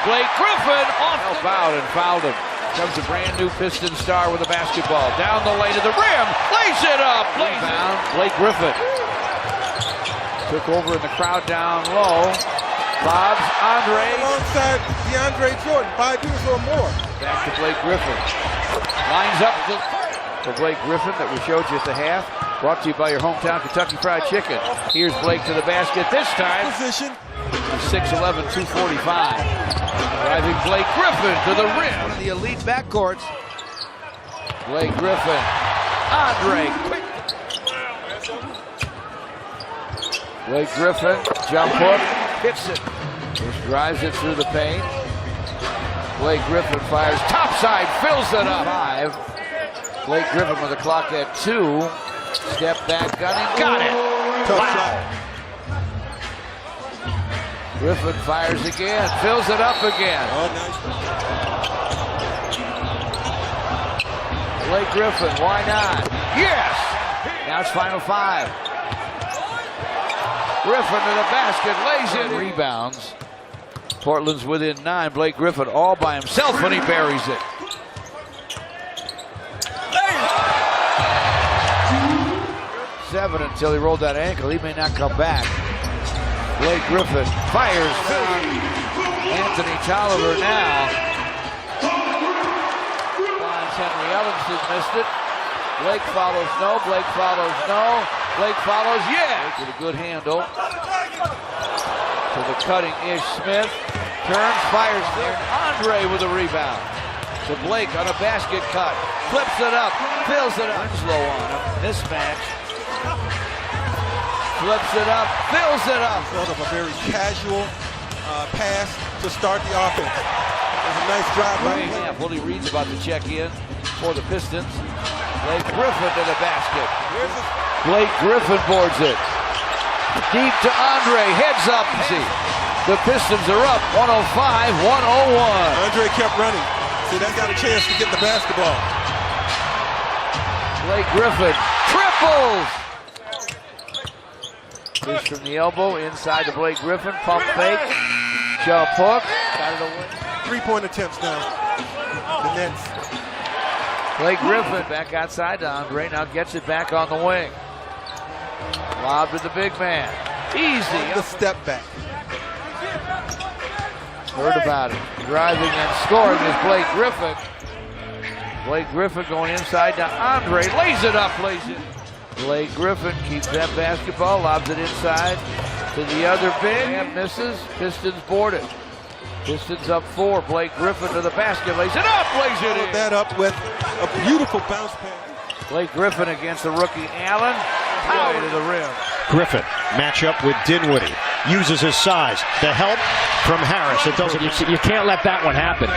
Blake Griffin off the foul and fouled him. Comes a brand new Pistons star with a basketball. Down the lane to the rim. Lays it up. Rebound. Blake Griffin. Took over in the crowd down low. Bob's Andre. Alongside DeAndre Jordan. 5 years or more. Back to Blake Griffin. Lines up for Blake Griffin that we showed you at the half. Brought to you by your hometown Kentucky Fried Chicken. Here's Blake to the basket this time. Position. 6'11", 245. Driving Blake Griffin to the rim. One of the elite backcourts. Blake Griffin. Andre. Quick. Blake Griffin. Jump hook. Hits it. Just drives it through the paint. Blake Griffin fires topside. Fills it up. 5. Blake Griffin with the clock at 2. Step back gunning. Got it. Tough Wow. shot. Griffin fires again, fills it up again. Oh, nice. Blake Griffin, why not? Yes! Now it's final 5. Griffin to the basket, lays it. Rebounds. Portland's within 9. Blake Griffin all by himself when he buries it. Seven until he rolled that ankle. He may not come back. Blake Griffin fires. Anthony Tolliver now. Finds Henry Ellenson, missed it. Blake follows no. Blake follows no. Blake follows yes. With a good handle. To the cutting Ish Smith. Turns, fires there. Andre with a rebound. To Blake on a basket cut. Flips it up. Fills it up. Slow on him. Mismatch. Flips it up, fills it up. Sort of a very casual pass to start the offense. There's a nice drive right here. Willie Reed's about to check in for the Pistons. Blake Griffin to the basket. Blake Griffin boards it. Deep to Andre, heads up. The Pistons are up 105-101. Andre kept running. See, that got a chance to get the basketball. Blake Griffin triples. Dish from the elbow, inside to Blake Griffin, pump fake, jump hook, got it away. 3-point attempts now. The Nets. Blake Griffin back outside to Andre, now gets it back on the wing. Lob to the big man, easy. The step back. Heard about it, driving and scoring is Blake Griffin. Blake Griffin going inside to Andre, lays it up, lays it. Blake Griffin keeps that basketball, lobs it inside to the other big, and misses. Pistons board it. Pistons up 4. Blake Griffin to the basket, lays it up, lays it in. That up with a beautiful bounce pass. Blake Griffin against the rookie Allen, power to the rim. Griffin, matchup with Dinwiddie, uses his size. The help from Harris. It doesn't. You can't let that one happen.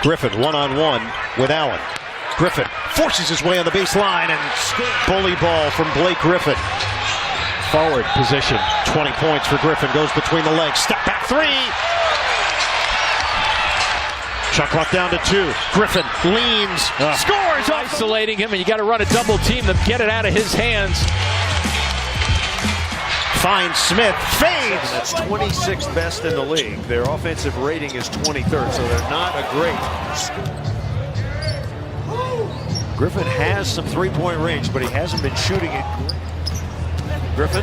Griffin one-on-one with Allen. Griffin forces his way on the baseline and bully ball from Blake Griffin. Forward position, 20 points for Griffin, goes between the legs, step back 3. Shot clock down to 2. Griffin leans, scores. Isolating him, and you got to run a double team to get it out of his hands. Finds Smith, fades. That's 26th best in the league. Their offensive rating is 23rd, so they're not a great. Griffin has some three-point range, but he hasn't been shooting it. Griffin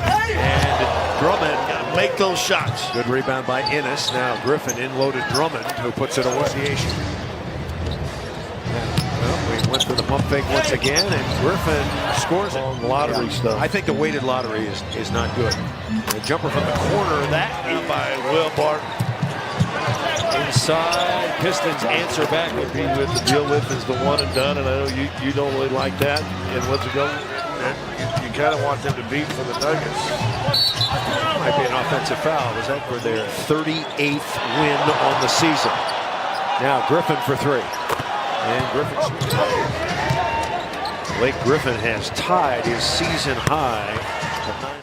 and Drummond got to make those shots. Good rebound by Ennis. Now Griffin in-loaded Drummond, who puts it away. Well, we went for the pump fake once again, and Griffin scores it. Lottery stuff. I think the weighted lottery is not good. The jumper from the corner, that by Will Barton. Inside, Pistons answer back would be with the deal with is the one and done, and I know you don't really like that. And what's it go? You kind of want them to beat for the Nuggets. Might be an offensive foul. Was that for their 38th win on the season? Now Griffin for 3, and Griffin. Blake Griffin has tied his season high.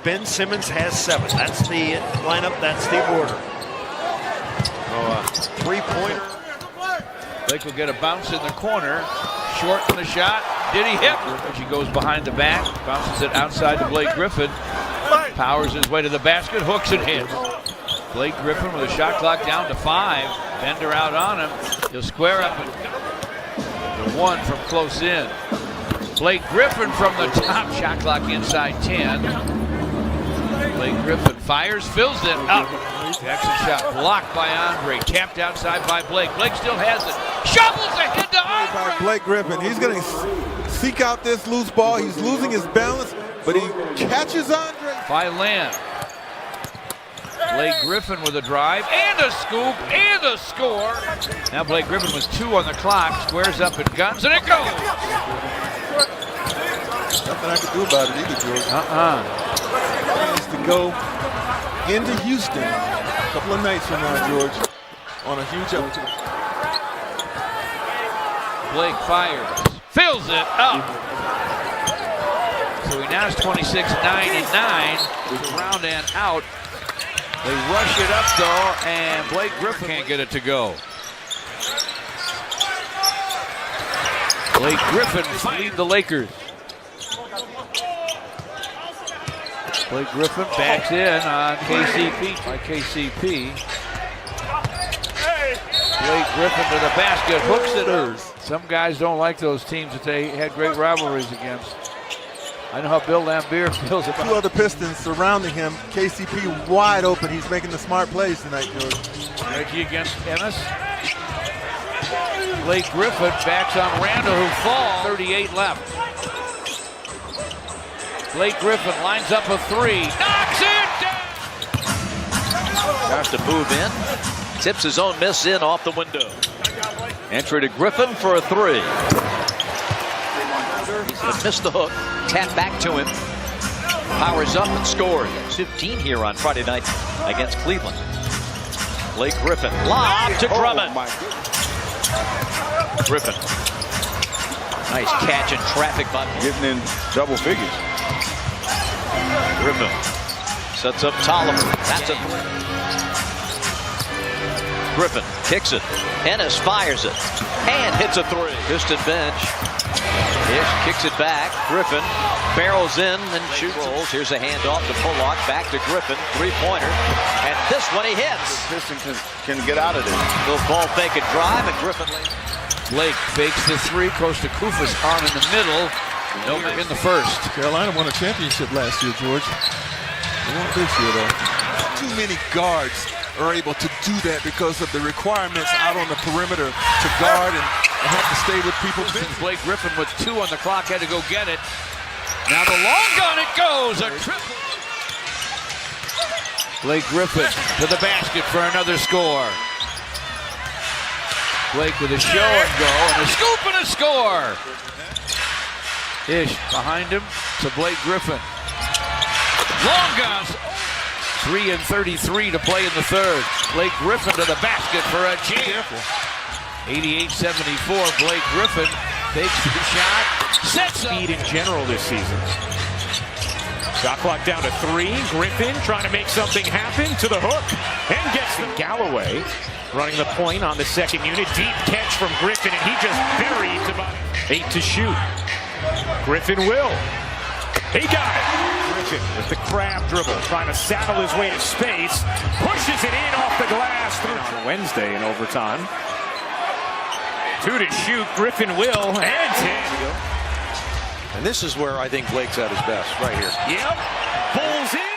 Ben Simmons has 7. That's the lineup. That's the order. Three-pointer. Blake will get a bounce in the corner. Short in the shot. Did he hit? She goes behind the back. Bounces it outside to Blake Griffin. Powers his way to the basket. Hooks and hits. Blake Griffin with a shot clock down to 5. Bender out on him. He'll square up and the 1 from close in. Blake Griffin from the top. Shot clock inside 10. Blake Griffin fires, fills it up. Jackson shot blocked by Andre. Tapped outside by Blake. Blake still has it. Shovels ahead to Andre. By Blake Griffin. He's going to seek out this loose ball. He's losing his balance, but he catches Andre. By Lamb. Blake Griffin with a drive and a scoop and a score. Now Blake Griffin with 2 on the clock. Squares up and guns, and it goes. Nothing I can do about it either, George. He needs to go into Houston a couple of nights from now, George, on a huge opportunity. Blake fires, fills it up. So he now is 26, 9 and 9 with round and out. They rush it up though, and Blake Griffin can't get it to go. Blake Griffin lead the Lakers. Blake Griffin backs in on KCP by KCP. Blake Griffin to the basket, hooks it. Some guys don't like those teams that they had great rivalries against. I know how Bill Laimbeer feels about 2 other Pistons surrounding him. KCP wide open. He's making the smart plays tonight, George. Reggie against Ennis. Blake Griffin backs on Randall, who falls. 38 left. Blake Griffin lines up a 3. Knocks it down! Tries to move in. Tips his own miss in off the window. Entry to Griffin for a 3. He's missed the hook. Tap back to him. Powers up and scores. 15 here on Friday night against Cleveland. Blake Griffin. Lob to Drummond. Griffin. Nice catch in traffic by Getting in double figures. Griffin. Sets up Tolliver. That's a 3. Griffin kicks it. Ennis fires it. And hits a 3. Piston bench. Ish kicks it back. Griffin barrels in and shoots. Rolls. Here's a handoff to Pollock. Back to Griffin. 3-pointer. And this one he hits. Pistons can get out of this. Little ball fake and drive, and Griffin lays. Blake fakes the 3. Costa Kufa's arm in the middle. No in the first. Carolina won a championship last year, George. They won this year, though. Too many guards are able to do that because of the requirements out on the perimeter to guard and have to stay with people. Blake Griffin with 2 on the clock had to go get it. Now the long gun, it goes, a triple. Blake Griffin to the basket for another score. Blake with a show and go, and a scoop and a score. Ish behind him to Blake Griffin. Long guns. 3 and 33 to play in the third. Blake Griffin to the basket for a jam. 88-74. Blake Griffin takes the shot. Sets Speed in general this season. Shot clock down to 3. Griffin trying to make something happen to the hook and gets the Galloway running the point on the second unit. Deep catch from Griffin, and he just buried the body. 8 to shoot. Griffin will. He got it. Griffin with the crab dribble, trying to saddle his way to space. Pushes it in off the glass through Wednesday in overtime. 2 to shoot. Griffin will, and 10. And this is where I think Blake's at his best, right here. Yep. Pulls in.